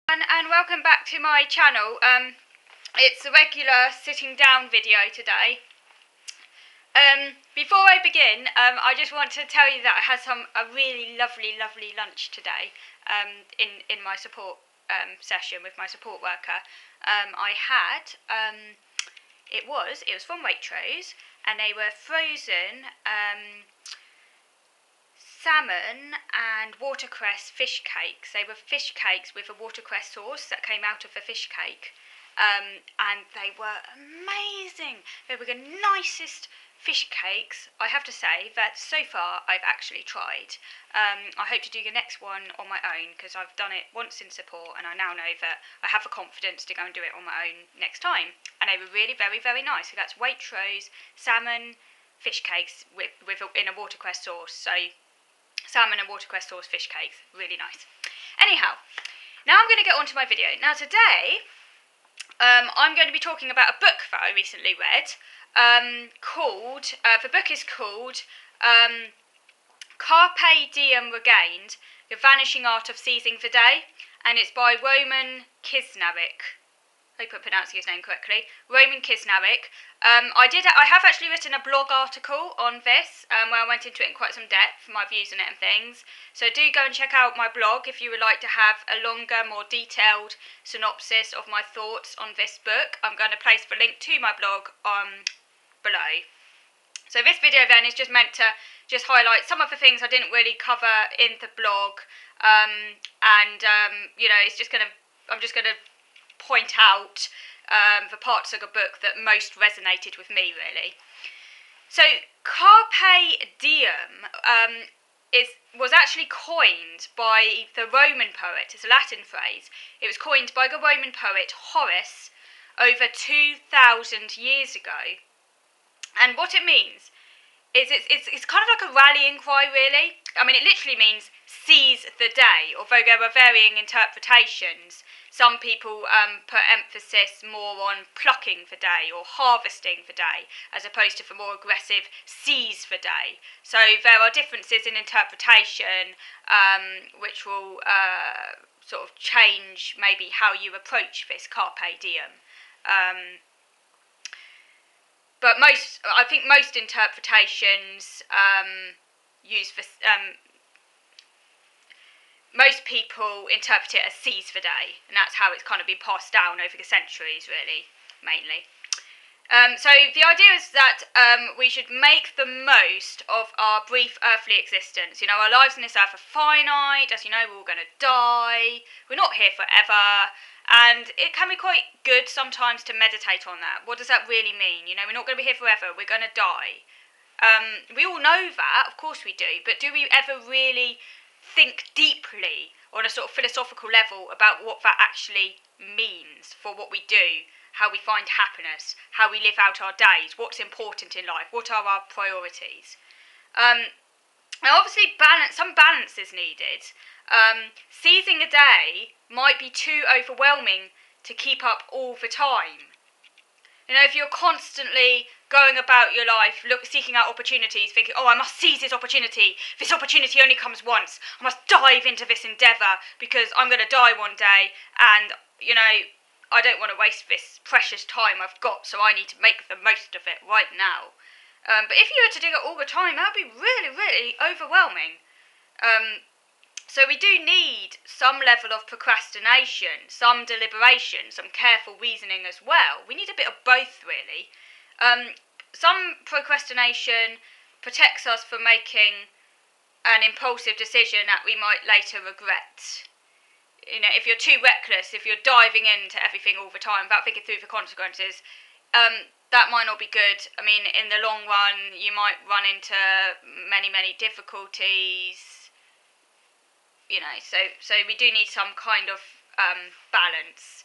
And welcome back to my channel. It's a regular sitting down video today. Before I begin, I just want to tell you that I had a really lovely lunch today in my support session with my support worker. It was from Waitrose, and they were frozen salmon and watercress fish cakes. They were fish cakes with a watercress sauce that came out of a fish cake, and they were amazing. They were the nicest fish cakes, I have to say, that so far I've actually tried. I hope to do the next one on my own, because I've done it once in support, and I now know that I have the confidence to go and do it on my own next time. And they were really very nice. So that's Waitrose salmon fish cakes in a watercress sauce. So salmon and watercress sauce fish cakes, really nice. Anyhow, now I'm going to get on to my video. Now today, I'm going to be talking about a book that I recently read, the book is called Carpe Diem Regained, The Vanishing Art of Seizing the Day, and it's by Roman Kisnarek. I hope I'm pronouncing his name correctly. Roman Kisnarek. I have actually written a blog article on this, where I went into it in quite some depth, my views on it and things. So do go and check out my blog if you would like to have a longer, more detailed synopsis of my thoughts on this book. I'm going to place the link to my blog below. So this video then is just meant to just highlight some of the things I didn't really cover in the blog, I'm just gonna point out the parts of the book that most resonated with me, really. So Carpe Diem was actually coined by the Roman poet. It's a Latin phrase. It was coined by the Roman poet Horace over 2,000 years ago. And what it means is it's kind of like a rallying cry, really. I mean, it literally means seize the day, although there are varying interpretations. Some people put emphasis more on plucking the day or harvesting the day, as opposed to the more aggressive seize the day. So there are differences in interpretation, which will sort of change maybe how you approach this Carpe Diem. But I think most interpretations use this. Most people interpret it as seize the day, and that's how it's kind of been passed down over the centuries, really, mainly. So the idea is that we should make the most of our brief earthly existence. You know, our lives on this earth are finite. As you know, we're all going to die. We're not here forever. And it can be quite good sometimes to meditate on that. What does that really mean? You know, we're not going to be here forever. We're going to die. We all know that, of course we do. But do we ever really think deeply on a sort of philosophical level about what that actually means for what we do, how we find happiness, how we live out our days, what's important in life, what are our priorities? Now obviously some balance is needed. Seizing a day might be too overwhelming to keep up all the time. You know, if you're constantly going about your life seeking out opportunities, thinking, oh, I must seize this opportunity only comes once, I must dive into this endeavour because I'm going to die one day, and, you know, I don't want to waste this precious time I've got, so I need to make the most of it right now. But if you were to do it all the time, that would be really overwhelming. So we do need some level of procrastination, some deliberation, some careful reasoning as well. We need a bit of both, really. Some procrastination protects us from making an impulsive decision that we might later regret. You know, if you're too reckless, if you're diving into everything all the time without thinking through the consequences, that might not be good. I mean, in the long run, you might run into many difficulties. You know, so we do need some kind of balance.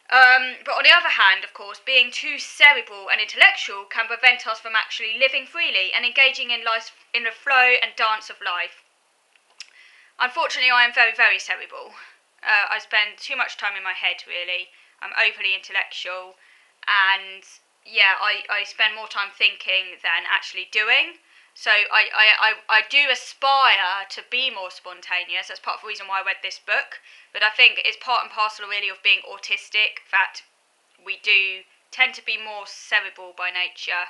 But on the other hand, of course, being too cerebral and intellectual can prevent us from actually living freely and engaging in the flow and dance of life. Unfortunately, I am very cerebral. I spend too much time in my head, really. I'm overly intellectual, and yeah, I spend more time thinking than actually doing. So I do aspire to be more spontaneous. That's part of the reason why I read this book. But I think it's part and parcel really of being autistic that we do tend to be more cerebral by nature,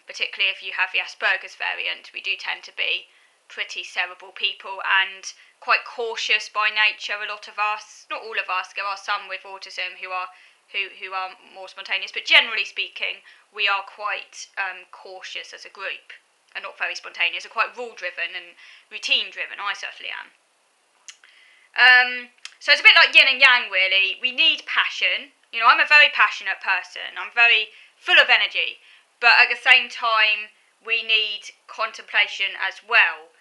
particularly if you have the Asperger's variant. We do tend to be pretty cerebral people and quite cautious by nature. A lot of us, not all of us, there are some with autism who are more spontaneous, but generally speaking, we are quite cautious as a group and not very spontaneous. We're quite rule driven and routine driven. I certainly am. So it's a bit like yin and yang, really. We need passion. You know, I'm a very passionate person. I'm very full of energy, but at the same time, we need contemplation as well.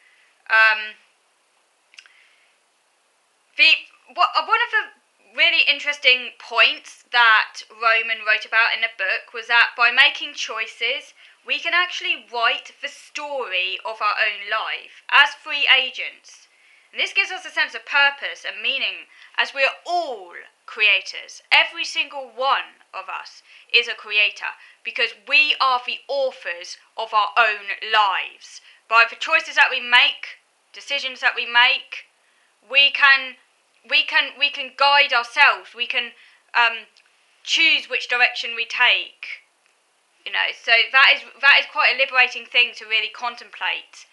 One of the really interesting points that Roman wrote about in the book was that by making choices, we can actually write the story of our own life as free agents. And this gives us a sense of purpose and meaning, as we are all creators. Every single one of us is a creator, because we are the authors of our own lives. By the choices that we make, decisions that we make, we can guide ourselves. We can choose which direction we take. You know, so that is quite a liberating thing to really contemplate.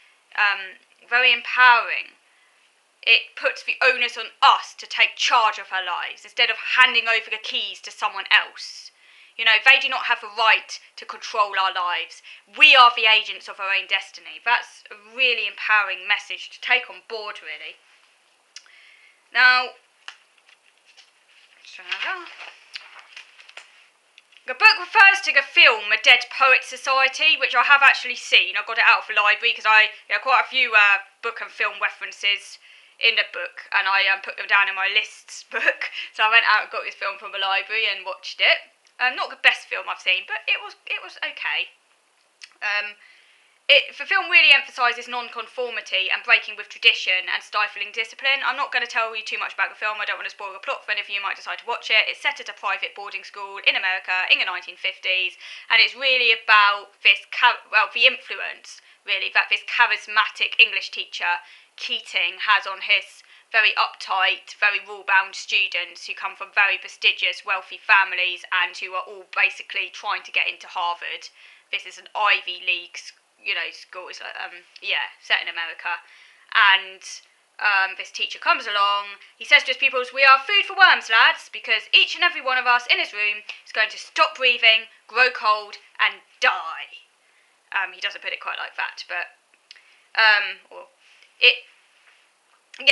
Very empowering. It puts the onus on us to take charge of our lives instead of handing over the keys to someone else. You know, they do not have the right to control our lives. We are the agents of our own destiny. That's a really empowering message to take on board, really. Now, the book refers to the film A Dead Poets Society, which I have actually seen. I got it out of the library because there are quite a few book and film references in the book, and I put them down in my lists book. So I went out and got this film from the library and watched it. Not the best film I've seen, but it was okay. The film really emphasises non-conformity and breaking with tradition and stifling discipline. I'm not going to tell you too much about the film. I don't want to spoil the plot for any of you who might decide to watch it. It's set at a private boarding school in America in the 1950s, and it's really about the influence, really, that this charismatic English teacher, Keating, has on his very uptight, very rule-bound students who come from very prestigious, wealthy families and who are all basically trying to get into Harvard. This is an Ivy League school. It's set in America, and this teacher comes along. He says to his pupils, "We are food for worms, lads, because each and every one of us in his room is going to stop breathing, grow cold, and die." He doesn't put it quite like that, but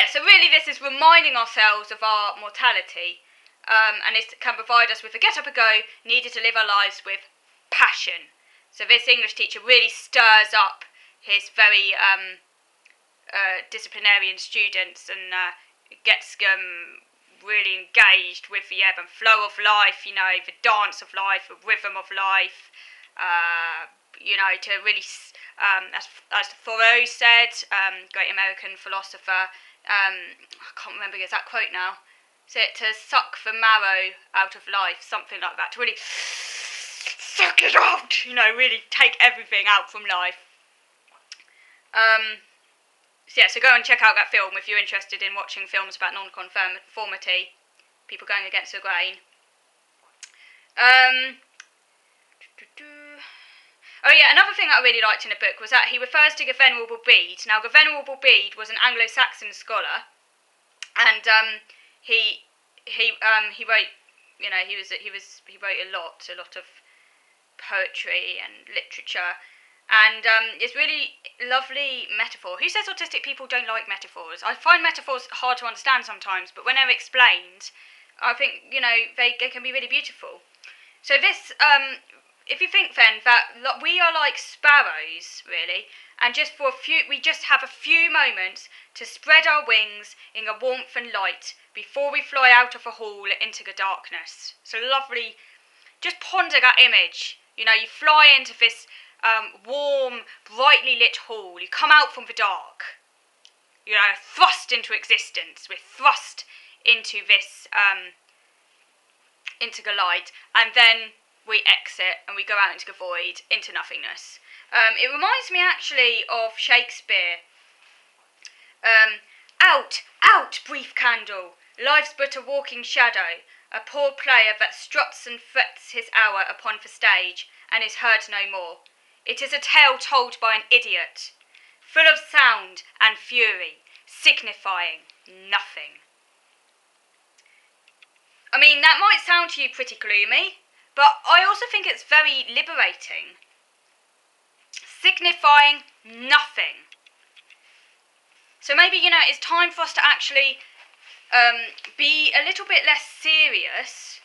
so really this is reminding ourselves of our mortality, and it can provide us with a get up and go needed to live our lives with passion. So this English teacher really stirs up his very disciplinarian students and gets them really engaged with the ebb and flow of life, you know, the dance of life, the rhythm of life, to really, as Thoreau said, great American philosopher, I can't remember the exact quote now, said to suck the marrow out of life, something like that, to really suck it out, really take everything out from life. So go and check out that film if you're interested in watching films about non-conformity, people going against the grain. Another thing that I really liked in the book was that he refers to the Venerable Bede. Now, the Venerable Bede was an Anglo-Saxon scholar, and he wrote, he wrote a lot of poetry and literature, and it's really lovely metaphor. Who says autistic people don't like metaphors? I find metaphors hard to understand sometimes, but when they're explained, I think they can be really beautiful. So this, if you think then that we are like sparrows, really, and we just have a few moments to spread our wings in the warmth and light before we fly out of the hall into the darkness. So lovely. Just ponder that image. You fly into this warm, brightly lit hall. You come out from the dark. Thrust into existence. We're thrust into this, into the light, and then we exit and we go out into the void, into nothingness. It reminds me actually of Shakespeare. Out, out, brief candle, life's but a walking shadow, a poor player that struts and frets his hour upon the stage, and is heard no more. It is a tale told by an idiot, full of sound and fury, signifying nothing. I mean, that might sound to you pretty gloomy, but I also think it's very liberating. Signifying nothing. So maybe, it's time for us to actually be a little bit less serious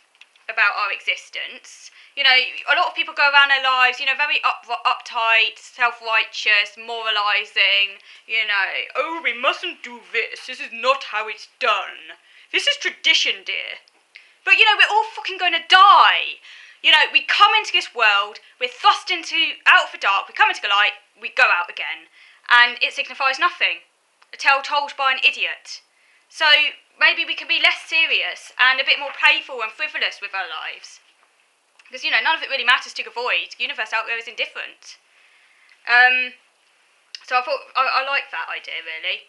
about our existence. A lot of people go around their lives, very uptight, self-righteous, moralising, oh, we mustn't do this is not how it's done. This is tradition, dear. But, we're all fucking going to die. We come into this world, we're thrust out of the dark, we come into the light, we go out again. And it signifies nothing. A tale told by an idiot. So maybe we can be less serious and a bit more playful and frivolous with our lives. Because, none of it really matters to the void. The universe out there is indifferent. So I thought, I like that idea, really.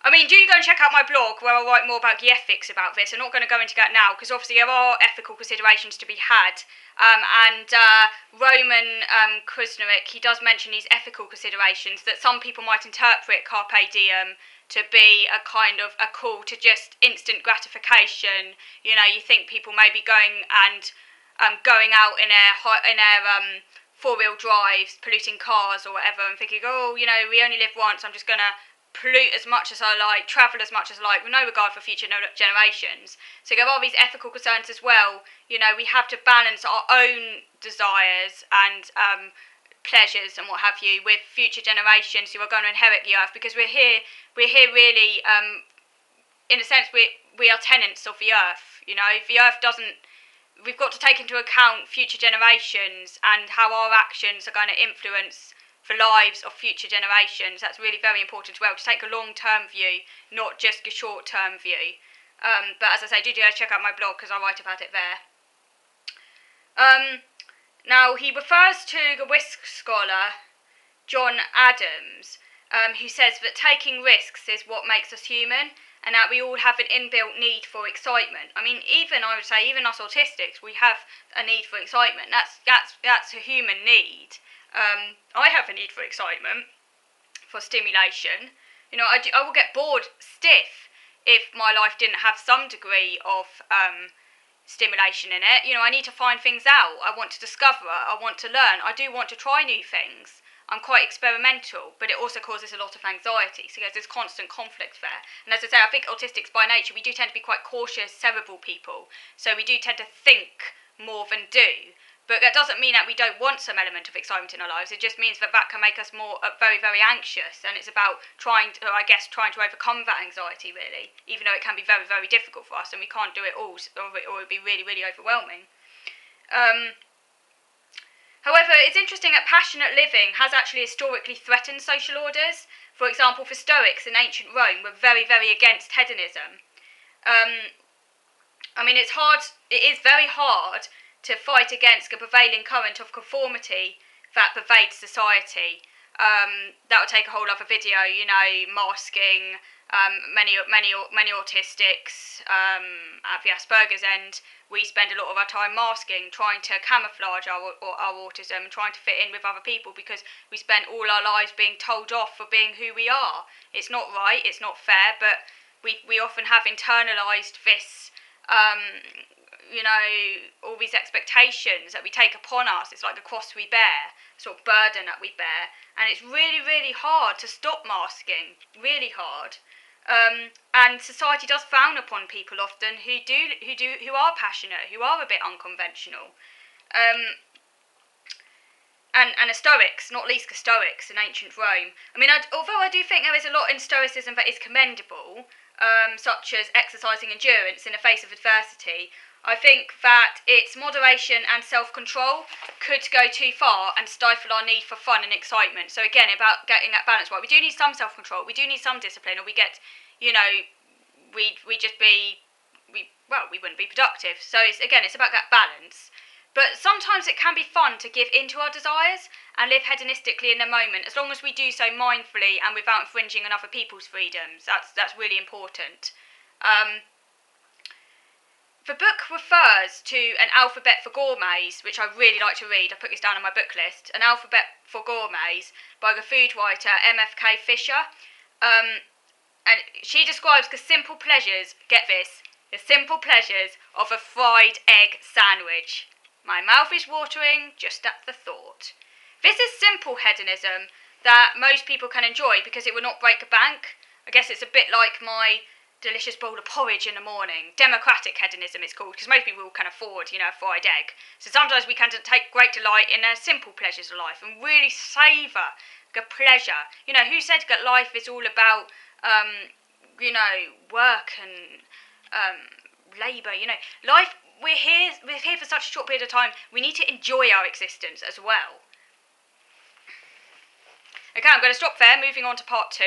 I mean, do go and check out my blog where I write more about the ethics about this. I'm not going to go into that now because obviously there are ethical considerations to be had. Roman Krusnarek, he does mention these ethical considerations that some people might interpret Carpe Diem to be a kind of a call to just instant gratification. You think people may be going and going out in their four-wheel drives, polluting cars or whatever, and thinking, oh, we only live once, I'm just going to pollute as much as I like, travel as much as I like, with no regard for future generations. So there are these ethical concerns as well. We have to balance our own desires and pleasures and what have you with future generations who are going to inherit the earth, because we're here really, in a sense, we are tenants of the earth. The earth doesn't. We've got to take into account future generations and how our actions are going to influence the lives of future generations. That's really very important as well, to take a long-term view, not just a short-term view. But as I say, do check out my blog because I write about it there. Now, he refers to the risk scholar John Adams, who says that taking risks is what makes us human, and that we all have an inbuilt need for excitement. I mean, even us autistics, we have a need for excitement. That's a human need. I have a need for excitement, for stimulation. I will get bored stiff if my life didn't have some degree of stimulation in it. I need to find things out. I want to discover. I want to learn. I do want to try new things. I'm quite experimental, but it also causes a lot of anxiety. So there's this constant conflict there. And as I say, I think autistics by nature, we do tend to be quite cautious, cerebral people. So we do tend to think more than do. But that doesn't mean that we don't want some element of excitement in our lives. It just means that can make us more very, very anxious. And it's about trying to overcome that anxiety, really, even though it can be very, very difficult for us and we can't do it all, or it would be really, really overwhelming. However, it's interesting that passionate living has actually historically threatened social orders. For example, the Stoics in ancient Rome were very, very against hedonism. It is very hard to fight against the prevailing current of conformity that pervades society. That would take a whole other video, masking. Many autistics at the Asperger's end, we spend a lot of our time masking, trying to camouflage our autism, trying to fit in with other people, because we spend all our lives being told off for being who we are. It's not right, it's not fair, but we often have internalised this, all these expectations that we take upon us. It's like the cross we bear, sort of burden that we bear, and it's really, really hard to stop masking, really hard. And society does frown upon people often who are passionate, who are a bit unconventional. And the Stoics, not least the Stoics in ancient Rome. I mean, although I do think there is a lot in Stoicism that is commendable, such as exercising endurance in the face of adversity, I think that its moderation and self-control could go too far and stifle our need for fun and excitement. So again, about getting that balance right. We do need some self-control, we do need some discipline, or we get, we wouldn't be productive. So it's about that balance. But sometimes it can be fun to give in to our desires and live hedonistically in the moment, as long as we do so mindfully and without infringing on other people's freedoms. That's really important. The book refers to An Alphabet for Gourmets, which I really like to read. I put this down on my book list. An Alphabet for Gourmets by the food writer M.F.K. Fisher. And she describes the simple pleasures, get this, the simple pleasures of a fried egg sandwich. My mouth is watering just at the thought. This is simple hedonism that most people can enjoy because it will not break the bank. I guess it's a bit like my delicious bowl of porridge in the morning. Democratic hedonism it's called, because most people can afford, a fried egg. So sometimes we can take great delight in the simple pleasures of life and really savour the pleasure. Who said that life is all about, work and labour? Life, we're here for such a short period of time. We need to enjoy our existence as well. Okay, I'm going to stop there, moving on to part 2.